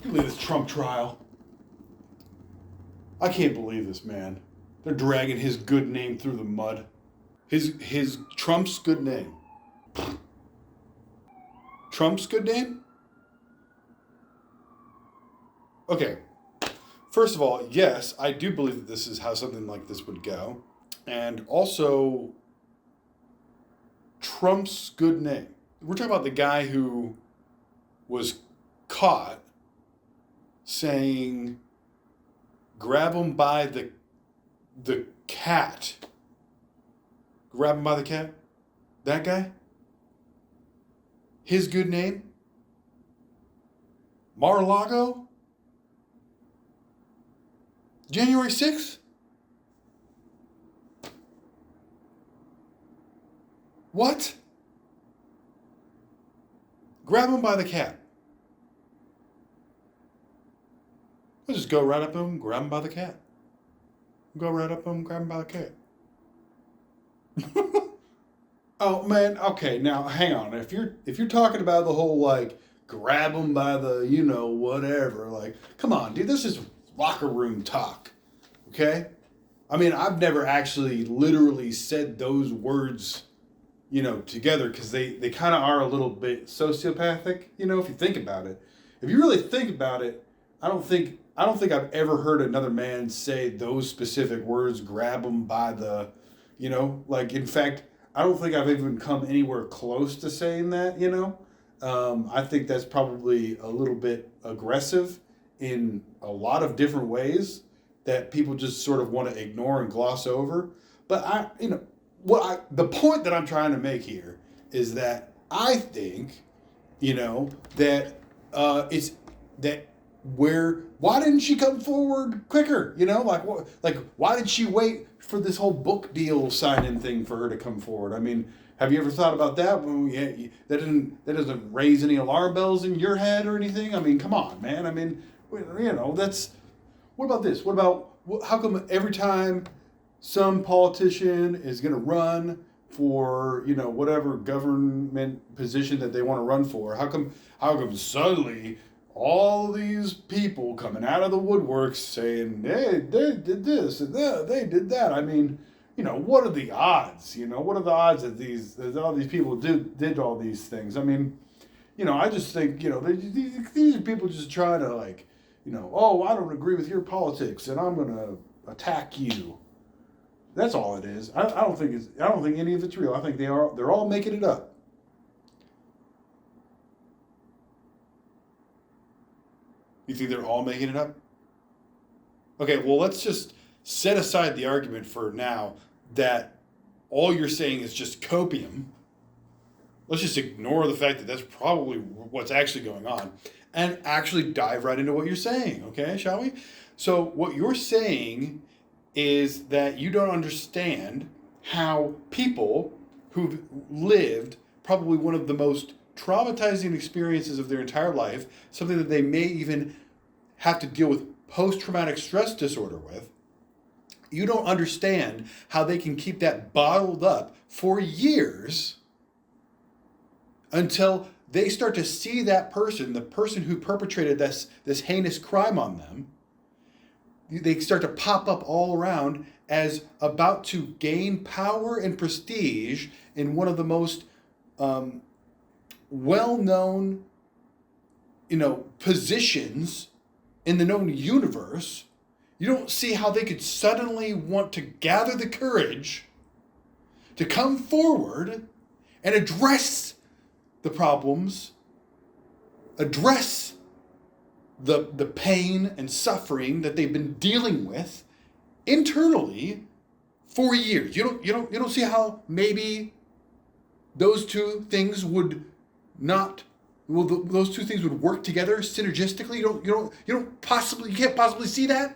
Look at this Trump trial. I can't believe this, man. They're dragging his good name through the mud. His Trump's good name. Trump's good name? Okay. First of all, yes, I do believe that this is how something like this would go. And also, Trump's good name. We're talking about the guy who was caught saying, grab him by the cat. Grab him by the cat? That guy? His good name? Mar-a-Lago? January 6th? What? Grab him by the cat. I'll just go right up to him, grab him by the cat. Go right up to him, grab him by the cat. Oh man, okay, now hang on. If you're talking about the whole like grab him by the whatever, like come on, dude, this is locker room talk. Okay? I mean, I've never actually literally said those words, together because they kind of are a little bit sociopathic, if you think about it. If you really think about it, I don't think I've ever heard another man say those specific words, grab him by the, like in fact, I don't think I've even come anywhere close to saying that, I think that's probably a little bit aggressive in a lot of different ways that people just sort of want to ignore and gloss over. But the point that I'm trying to make here is that I think, that it's that why didn't she come forward quicker? Why did she wait for this whole book deal signing thing for her to come forward? I mean, have you ever thought about that? Well, yeah, that doesn't raise any alarm bells in your head or anything. I mean, come on, man. I mean, that's. What about this? What about how come every time some politician is going to run for whatever government position that they want to run for, how come suddenly all these people coming out of the woodworks saying, hey, they did this and they did that? I mean, what are the odds? What are the odds that all these people did all these things? I mean, I just think, these people just try to like, oh, I don't agree with your politics and I'm going to attack you. That's all it is. I don't think any of it's real. I think they're all making it up. You think they're all making it up? Okay, well, let's just set aside the argument for now that all you're saying is just copium. Let's just ignore the fact that that's probably what's actually going on and actually dive right into what you're saying, okay, shall we? So what you're saying is that you don't understand how people who've lived probably one of the most traumatizing experiences of their entire life, something that they may even have to deal with post-traumatic stress disorder with, you don't understand how they can keep that bottled up for years until they start to see that person, the person who perpetrated this heinous crime on them, they start to pop up all around as about to gain power and prestige in one of the most well-known, positions in the known universe. You don't see how they could suddenly want to gather the courage to come forward and address the problems, address the pain and suffering that they've been dealing with internally for years. You don't see how maybe those two things would not. Well, those two things would work together synergistically. You can't possibly see that.